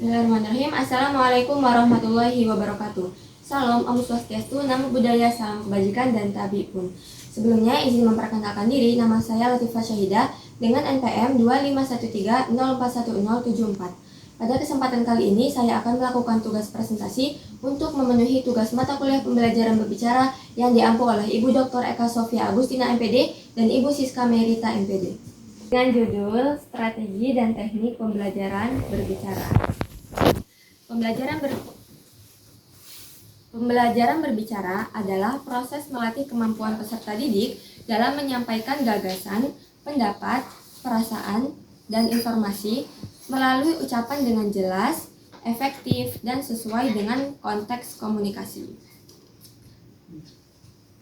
Bismillahirrahmanirrahim. Assalamualaikum warahmatullahi wabarakatuh. Salam, Om Swastiastu, Namo Buddhaya, salam kebajikan dan tabi pun. Sebelumnya izin memperkenalkan diri, nama saya Latifah Syahidah dengan NPM 2513041074. Pada kesempatan kali ini saya akan melakukan tugas presentasi untuk memenuhi tugas mata kuliah pembelajaran berbicara yang diampu oleh Ibu Dr. Eka Sofia Agustina MPD dan Ibu Siska Merita MPD. Dengan judul Strategi dan Teknik Pembelajaran Berbicara. Pembelajaran berbicara adalah proses melatih kemampuan peserta didik dalam menyampaikan gagasan, pendapat, perasaan, dan informasi melalui ucapan dengan jelas, efektif, dan sesuai dengan konteks komunikasi.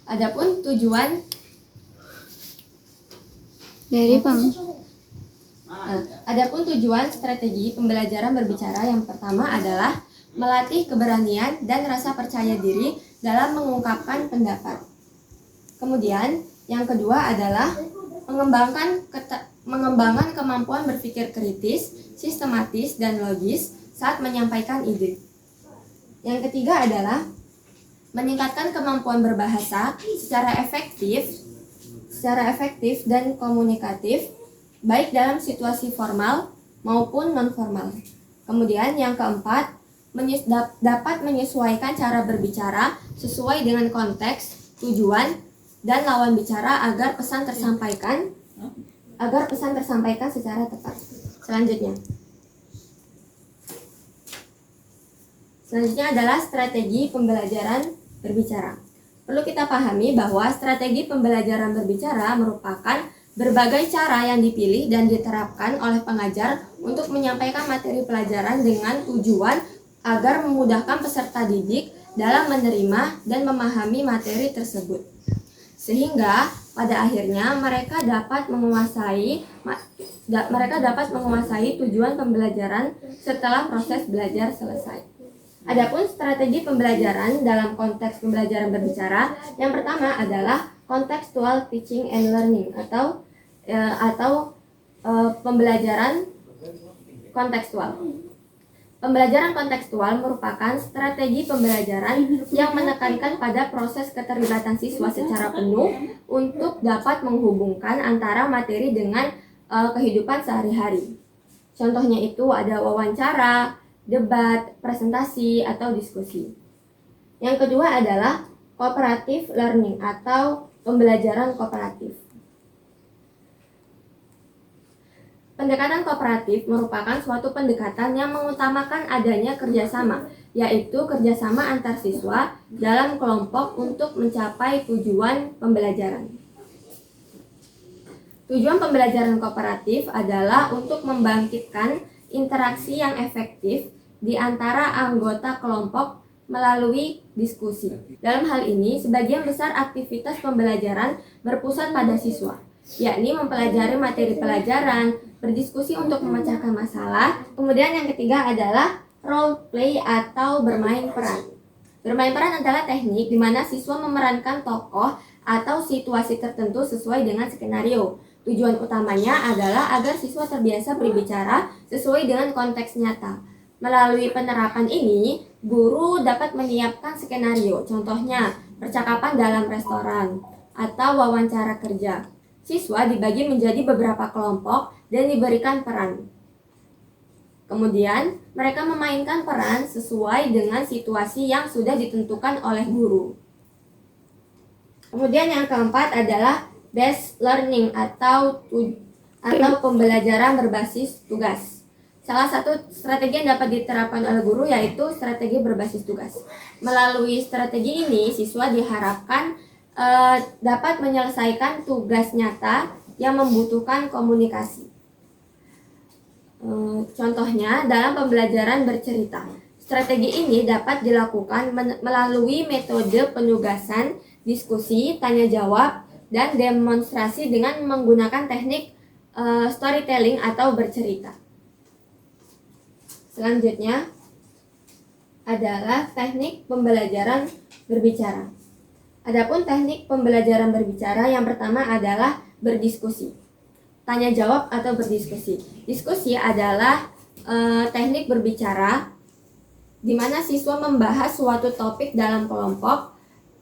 Adapun tujuan strategi pembelajaran berbicara yang pertama adalah melatih keberanian dan rasa percaya diri dalam mengungkapkan pendapat. Kemudian, yang kedua adalah mengembangkan kemampuan berpikir kritis, sistematis, dan logis saat menyampaikan ide. Yang ketiga adalah meningkatkan kemampuan berbahasa secara efektif dan komunikatif, baik dalam situasi formal maupun non-formal. Kemudian yang keempat, dapat menyesuaikan cara berbicara sesuai dengan konteks, tujuan, dan lawan bicara agar pesan tersampaikan secara tepat. Selanjutnya adalah strategi pembelajaran berbicara. Perlu kita pahami bahwa strategi pembelajaran berbicara merupakan berbagai cara yang dipilih dan diterapkan oleh pengajar untuk menyampaikan materi pelajaran dengan tujuan agar memudahkan peserta didik dalam menerima dan memahami materi tersebut. Sehingga pada akhirnya mereka dapat menguasai tujuan pembelajaran setelah proses belajar selesai. Adapun strategi pembelajaran dalam konteks pembelajaran berbicara, yang pertama adalah contextual teaching and learning atau pembelajaran kontekstual. Pembelajaran kontekstual merupakan strategi pembelajaran yang menekankan pada proses keterlibatan siswa secara penuh untuk dapat menghubungkan antara materi dengan kehidupan sehari-hari. Contohnya itu ada wawancara, debat, presentasi, atau diskusi. Yang kedua adalah cooperative learning atau pembelajaran kooperatif. Pendekatan kooperatif merupakan suatu pendekatan yang mengutamakan adanya kerjasama, yaitu kerjasama antar siswa dalam kelompok untuk mencapai tujuan pembelajaran. Tujuan pembelajaran kooperatif adalah untuk membangkitkan interaksi yang efektif di antara anggota kelompok melalui diskusi. Dalam hal ini, sebagian besar aktivitas pembelajaran berpusat pada siswa, yakni mempelajari materi pelajaran, berdiskusi untuk memecahkan masalah. Kemudian yang ketiga adalah role play atau bermain peran. Bermain peran adalah teknik di mana siswa memerankan tokoh atau situasi tertentu sesuai dengan skenario. Tujuan utamanya adalah agar siswa terbiasa berbicara sesuai dengan konteks nyata. Melalui penerapan ini, guru dapat menyiapkan skenario, contohnya percakapan dalam restoran atau wawancara kerja. Siswa dibagi menjadi beberapa kelompok dan diberikan peran. Kemudian, mereka memainkan peran sesuai dengan situasi yang sudah ditentukan oleh guru. Kemudian yang keempat adalah based learning atau pembelajaran berbasis tugas. Salah satu strategi yang dapat diterapkan oleh guru yaitu strategi berbasis tugas. Melalui strategi ini, siswa diharapkan dapat menyelesaikan tugas nyata yang membutuhkan komunikasi. Contohnya dalam pembelajaran bercerita. Strategi ini dapat dilakukan melalui metode penugasan, diskusi, tanya jawab, dan demonstrasi dengan menggunakan teknik storytelling atau bercerita. Selanjutnya adalah teknik pembelajaran berbicara. Adapun teknik pembelajaran berbicara yang pertama adalah berdiskusi. Tanya jawab atau berdiskusi. Diskusi adalah teknik berbicara, di mana siswa membahas suatu topik dalam kelompok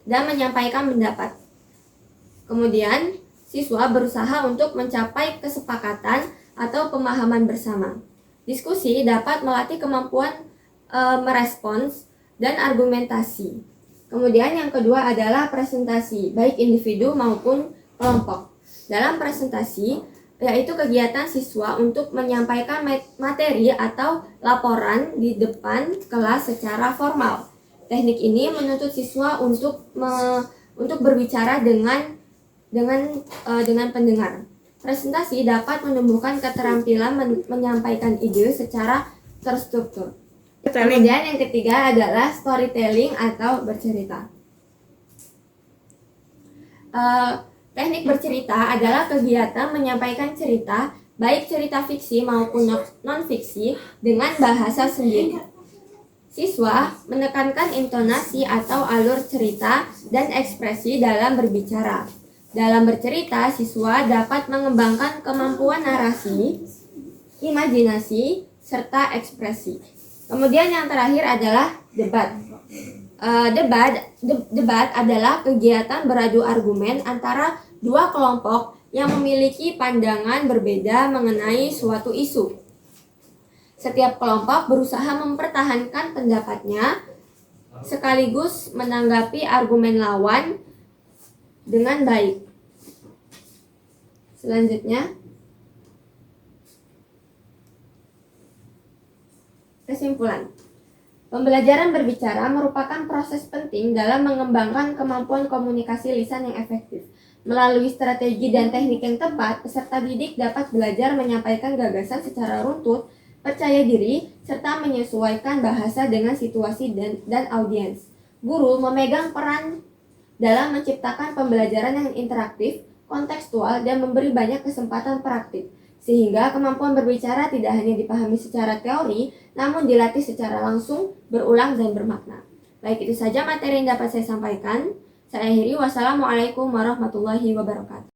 dan menyampaikan pendapat. Kemudian, siswa berusaha untuk mencapai kesepakatan atau pemahaman bersama. Diskusi dapat melatih kemampuan merespons dan argumentasi. Kemudian yang kedua adalah presentasi, baik individu maupun kelompok. Dalam presentasi, yaitu kegiatan siswa untuk menyampaikan materi atau laporan di depan kelas secara formal. Teknik ini menuntut siswa untuk berbicara dengan pendengar. Presentasi dapat menumbuhkan keterampilan menyampaikan ide secara terstruktur. Kemudian yang ketiga adalah storytelling atau bercerita. Teknik bercerita adalah kegiatan menyampaikan cerita, baik cerita fiksi maupun non-fiksi, dengan bahasa sendiri. Siswa menekankan intonasi atau alur cerita dan ekspresi dalam berbicara. Dalam bercerita, siswa dapat mengembangkan kemampuan narasi, imajinasi, serta ekspresi. Kemudian yang terakhir adalah debat. Debat adalah kegiatan beradu argumen antara dua kelompok yang memiliki pandangan berbeda mengenai suatu isu. Setiap kelompok berusaha mempertahankan pendapatnya sekaligus menanggapi argumen lawan dengan baik. Selanjutnya, kesimpulan. Pembelajaran berbicara merupakan proses penting dalam mengembangkan kemampuan komunikasi lisan yang efektif. Melalui strategi dan teknik yang tepat, peserta didik dapat belajar menyampaikan gagasan secara runtut, percaya diri, serta menyesuaikan bahasa dengan situasi dan audiens. Guru memegang peran dalam menciptakan pembelajaran yang interaktif, kontekstual, dan memberi banyak kesempatan praktik, sehingga kemampuan berbicara tidak hanya dipahami secara teori, namun dilatih secara langsung, berulang, dan bermakna. Baik, itu saja materi yang dapat saya sampaikan. Saya akhiri. Wassalamualaikum warahmatullahi wabarakatuh.